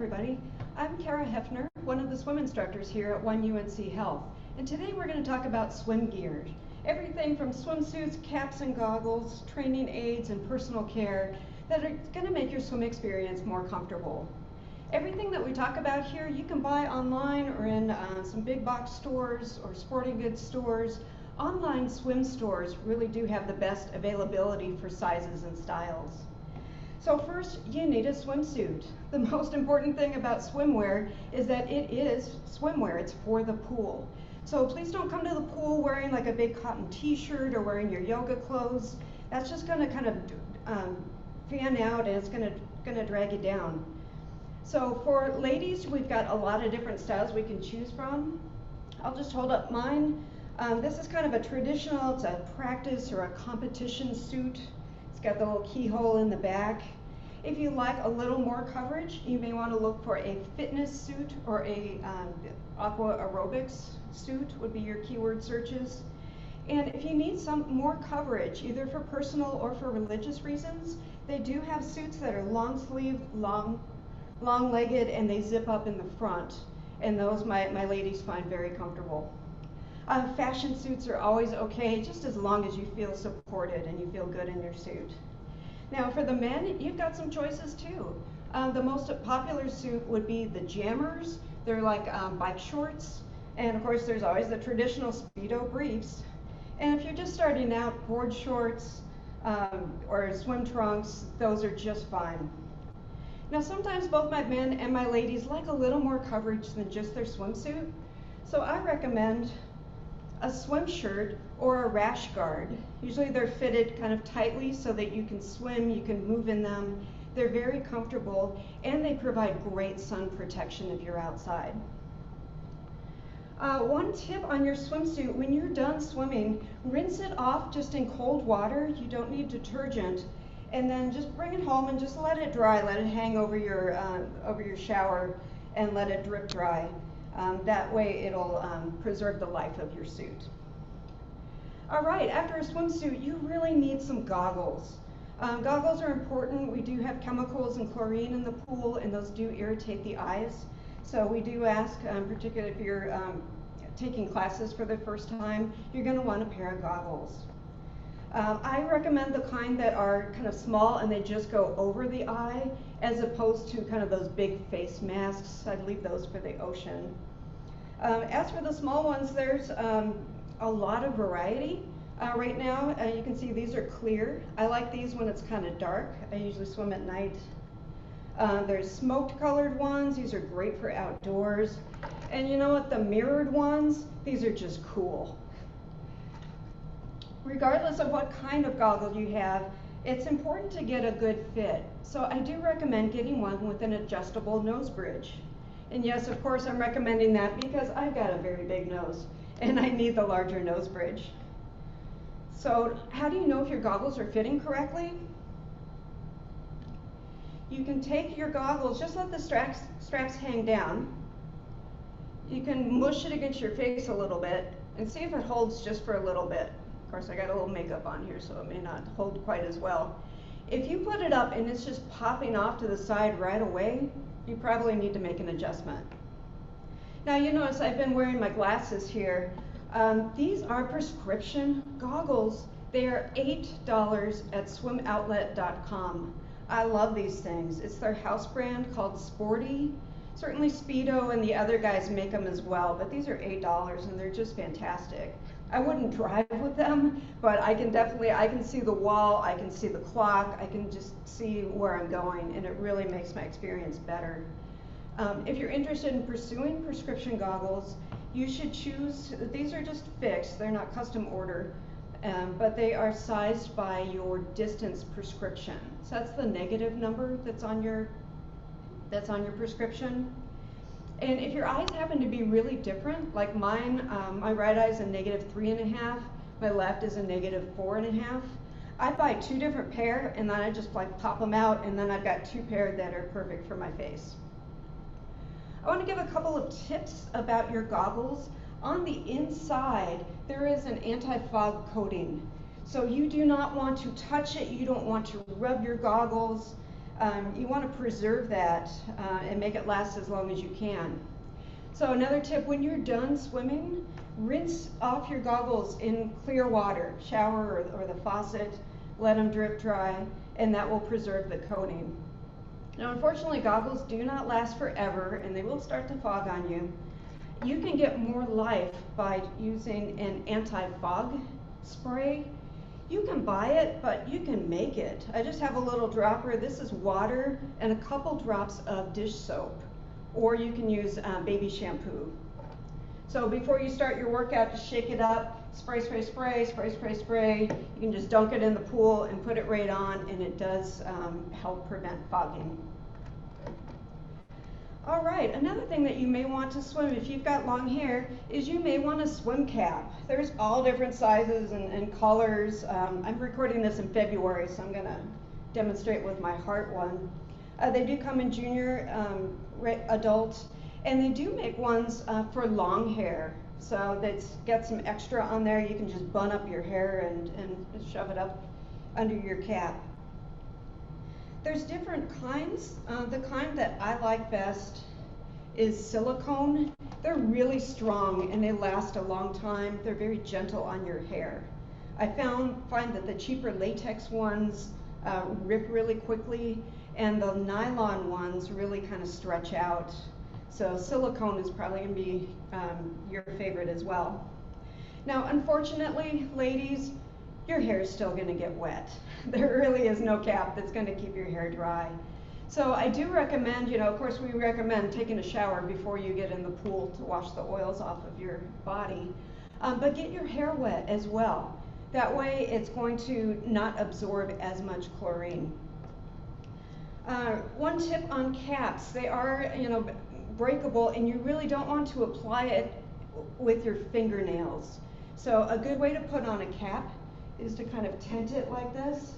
everybody. I'm Kara Hefner, one of the swim instructors here at 1UNC Health, and today we're going to talk about swim gear. Everything from swimsuits, caps and goggles, training aids, and personal care that are going to make your swim experience more comfortable. Everything that we talk about here you can buy online or in some big box stores or sporting goods stores. Online swim stores really do have the best availability for sizes and styles. So first, you need a swimsuit. The most important thing about swimwear is that it is swimwear. It's for the pool. So please don't come to the pool wearing like a big cotton t-shirt or wearing your yoga clothes. That's just going to kind of fan out, and it's going to drag you down. So for ladies, we've got a lot of different styles we can choose from. I'll just hold up mine. This is kind of a traditional, it's a practice or a competition suit. It's got the little keyhole in the back. If you like a little more coverage, you may want to look for a fitness suit or a aqua aerobics suit would be your keyword searches. And if you need some more coverage, either for personal or for religious reasons, they do have suits that are long sleeve, long-legged, and they zip up in the front. And those my ladies find very comfortable. Fashion suits are always okay, just as long as you feel supported and you feel good in your suit. Now for the men, you've got some choices too. The most popular suit would be the jammers. They're like bike shorts. And of course there's always the traditional Speedo briefs. And if you're just starting out, board shorts or swim trunks, those are just fine. Now sometimes both my men and my ladies like a little more coverage than just their swimsuit. So I recommend a swim shirt or a rash guard. Usually they're fitted kind of tightly so that you can swim, you can move in them. They're very comfortable and they provide great sun protection if you're outside. One tip on your swimsuit, when you're done swimming, rinse it off just in cold water. You don't need detergent. And then just bring it home and just let it dry, let it hang over your shower and let it drip dry. That way it'll preserve the life of your suit. All right, after a swimsuit, you really need some goggles. Goggles are important. We do have chemicals and chlorine in the pool, and those do irritate the eyes. So we do ask, particularly if you're taking classes for the first time, you're going to want a pair of goggles. I recommend the kind that are kind of small and they just go over the eye, as opposed to kind of those big face masks. I'd leave those for the ocean. As for the small ones, there's a lot of variety. Right now, you can see these are clear. I like these when it's kind of dark. I usually swim at night. There's smoked colored ones. These are great for outdoors. And you know what, the mirrored ones, these are just cool. Regardless of what kind of goggle you have, it's important to get a good fit. So I do recommend getting one with an adjustable nose bridge. And yes, of course, I'm recommending that because I've got a very big nose and I need the larger nose bridge. So how do you know if your goggles are fitting correctly? You can take your goggles, just let the straps hang down. You can mush it against your face a little bit and see if it holds just for a little bit. Of course, I got a little makeup on here, so it may not hold quite as well. If you put it up and it's just popping off to the side right away, you probably need to make an adjustment. Now you notice I've been wearing my glasses here. These are prescription goggles. They are $8 at swimoutlet.com. I love these things. It's their house brand called Sporty. Certainly Speedo and the other guys make them as well, but these are $8 and they're just fantastic. I wouldn't drive with them, but I can see the wall, I can see the clock, I can just see where I'm going, and it really makes my experience better. If you're interested in pursuing prescription goggles, you should choose, these are just fixed, they're not custom order, but they are sized by your distance prescription. So that's the negative number that's on your prescription. And if your eyes happen to be really different, like mine, my right eye is a -3.5, my left is a -4.5. I buy 2 different pair and then I just like pop them out, and then I've got 2 pair that are perfect for my face. I want to give a couple of tips about your goggles. On the inside, there is an anti-fog coating. So you do not want to touch it, you don't want to rub your goggles. You want to preserve that and make it last as long as you can. So another tip, when you're done swimming, rinse off your goggles in clear water, shower or the faucet, let them drip dry, and that will preserve the coating. Now unfortunately, goggles do not last forever and they will start to fog on you. You can get more life by using an anti-fog spray. You can buy it, but you can make it. I just have a little dropper. This is water and a couple drops of dish soap, or you can use baby shampoo. So before you start your workout, just shake it up, spray, spray, spray, spray, spray, spray. You can just dunk it in the pool and put it right on, and it does help prevent fogging. All right, another thing that you may want to swim if you've got long hair is you may want a swim cap. There's all different sizes and colors. I'm recording this in February, so I'm gonna demonstrate with my heart one. They do come in junior, adult, and they do make ones for long hair. So that's got some extra on there. You can just bun up your hair and shove it up under your cap. There's different kinds. The kind that I like best is silicone. They're really strong and they last a long time. They're very gentle on your hair. I find that the cheaper latex ones rip really quickly, and the nylon ones really kind of stretch out. So silicone is probably going to be your favorite as well. Now, unfortunately, ladies, your hair is still going to get wet. There really is no cap that's going to keep your hair dry. So I do recommend, of course we recommend taking a shower before you get in the pool to wash the oils off of your body. But get your hair wet as well. That way it's going to not absorb as much chlorine. One tip on caps, they are, breakable, and you really don't want to apply it with your fingernails. So a good way to put on a cap is to kind of tent it like this,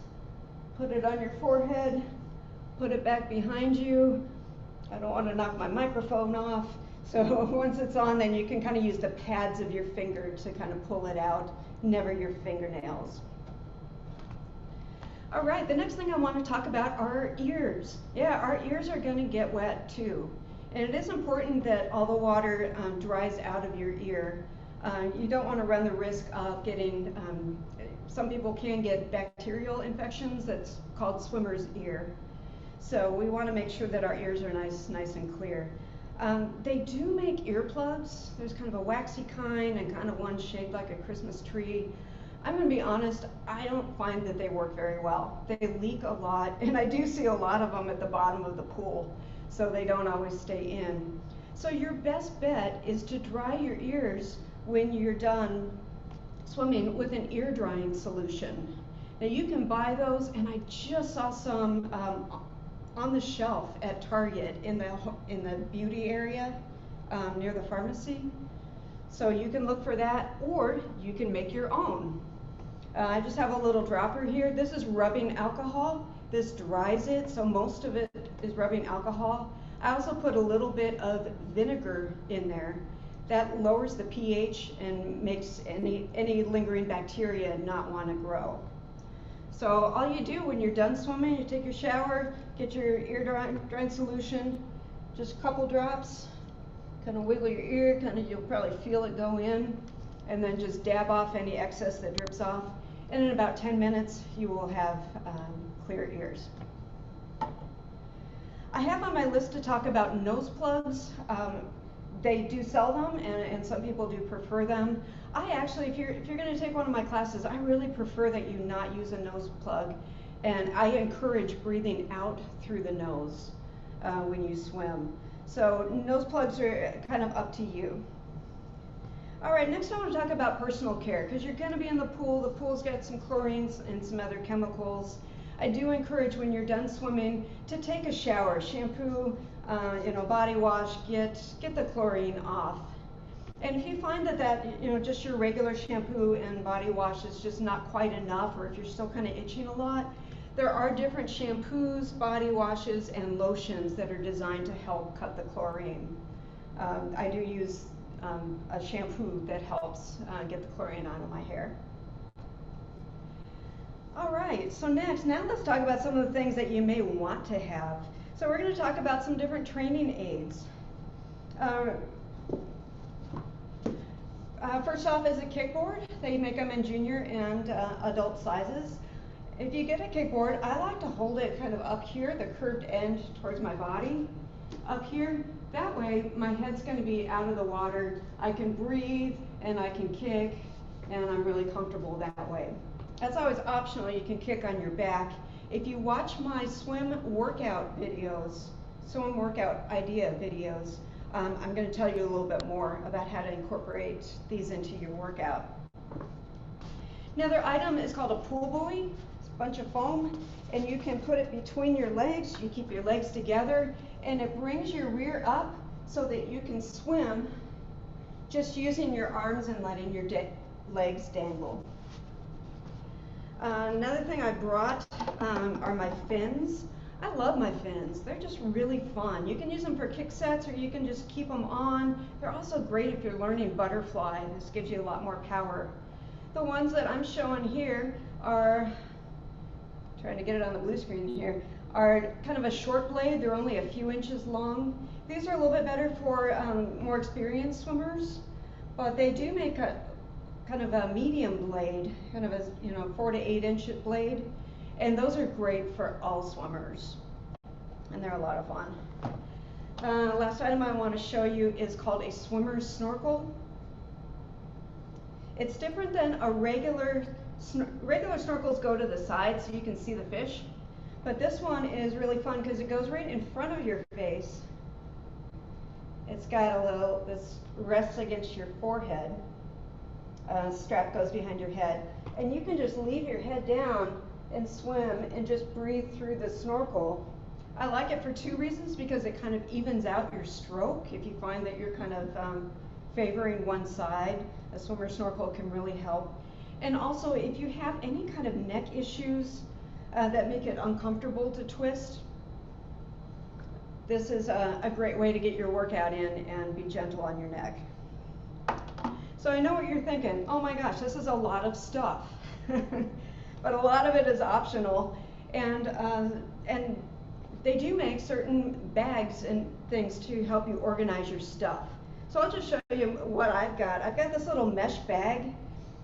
put it on your forehead, put it back behind you. I don't want to knock my microphone off. So once it's on, then you can kind of use the pads of your finger to kind of pull it out, never your fingernails. All right, the next thing I want to talk about are our ears. Yeah, our ears are going to get wet too. And it is important that all the water dries out of your ear. You don't want to run the risk of getting, some people can get bacterial infections that's called swimmer's ear. So we want to make sure that our ears are nice and clear. They do make earplugs. There's kind of a waxy kind and kind of one shaped like a Christmas tree. I'm going to be honest, I don't find that they work very well. They leak a lot, and I do see a lot of them at the bottom of the pool, so they don't always stay in. So your best bet is to dry your ears when you're done swimming with an ear drying solution. Now you can buy those, and I just saw some on the shelf at Target in the beauty area near the pharmacy. So you can look for that, or you can make your own. I just have a little dropper here. This is rubbing alcohol. This dries it, so most of it is rubbing alcohol. I also put a little bit of vinegar in there. That lowers the pH and makes any lingering bacteria not want to grow. So all you do when you're done swimming, you take your shower, get your ear drying solution, just a couple drops, kind of wiggle your ear, you'll probably feel it go in, and then just dab off any excess that drips off. And in about 10 minutes, you will have clear ears. I have on my list to talk about nose plugs. They do sell them, and some people do prefer them. I actually, if you're going to take one of my classes, I really prefer that you not use a nose plug, and I encourage breathing out through the nose when you swim. So nose plugs are kind of up to you. All right, next I want to talk about personal care, because you're going to be in the pool. The pool's got some chlorines and some other chemicals. I do encourage when you're done swimming to take a shower, shampoo, body wash, get the chlorine off. And if you find that just your regular shampoo and body wash is just not quite enough, or if you're still kind of itching a lot, there are different shampoos, body washes, and lotions that are designed to help cut the chlorine. I do use a shampoo that helps get the chlorine out of my hair. All right, right, so now let's talk about some of the things that you may want to have. So we're going to talk about some different training aids. First off is a kickboard. They make them in junior and adult sizes. If you get a kickboard, I like to hold it kind of up here, the curved end towards my body, up here. That way my head's going to be out of the water. I can breathe and I can kick, and I'm really comfortable that way. That's always optional. You can kick on your back. If you watch my swim workout videos, swim workout idea videos, I'm going to tell you a little bit more about how to incorporate these into your workout. Another item is called a pool buoy. It's a bunch of foam, and you can put it between your legs. You keep your legs together, and it brings your rear up so that you can swim just using your arms and letting your legs dangle. Another thing I brought are my fins. I love my fins. They're just really fun. You can use them for kick sets, or you can just keep them on. They're also great if you're learning butterfly. This gives you a lot more power. The ones that I'm showing here are, trying to get it on the blue screen here, are kind of a short blade. They're only a few inches long. These are a little bit better for more experienced swimmers, but they do make a kind of a medium blade, kind of a 4 to 8 inch blade. And those are great for all swimmers, and they're a lot of fun. Last item I want to show you is called a swimmer's snorkel. It's different than a regular snorkels go to the side so you can see the fish, but this one is really fun because it goes right in front of your face. It's got this rests against your forehead. Strap goes behind your head, and you can just leave your head down and swim and just breathe through the snorkel. I like it for 2 reasons, because it kind of evens out your stroke. If you find that you're kind of favoring one side, a swimmer snorkel can really help. And also, if you have any kind of neck issues that make it uncomfortable to twist, this is a great way to get your workout in and be gentle on your neck. So I know what you're thinking. Oh my gosh, this is a lot of stuff. But a lot of it is optional, and they do make certain bags and things to help you organize your stuff. So I'll just show you what I've got. I've got this little mesh bag.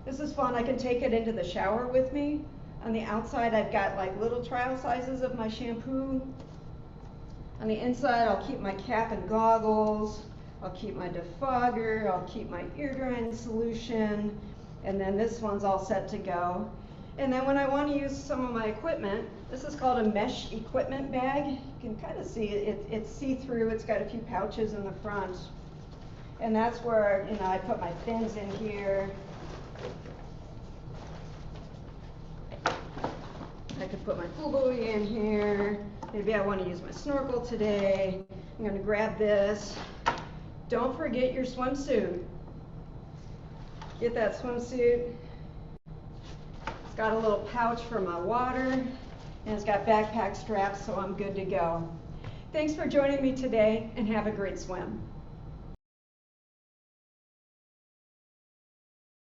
This is fun. I can take it into the shower with me. On the outside, I've got like little trial sizes of my shampoo. On the inside, I'll keep my cap and goggles. I'll keep my defogger. I'll keep my ear drying solution. And then this one's all set to go. And then when I want to use some of my equipment, this is called a mesh equipment bag. You can kind of see it's see-through. It's got a few pouches in the front. And that's where, I put my fins in here. I could put my pool buoy in here. Maybe I want to use my snorkel today. I'm going to grab this. Don't forget your swimsuit. Get that swimsuit. It's got a little pouch for my water, and it's got backpack straps, so I'm good to go. Thanks for joining me today, and have a great swim.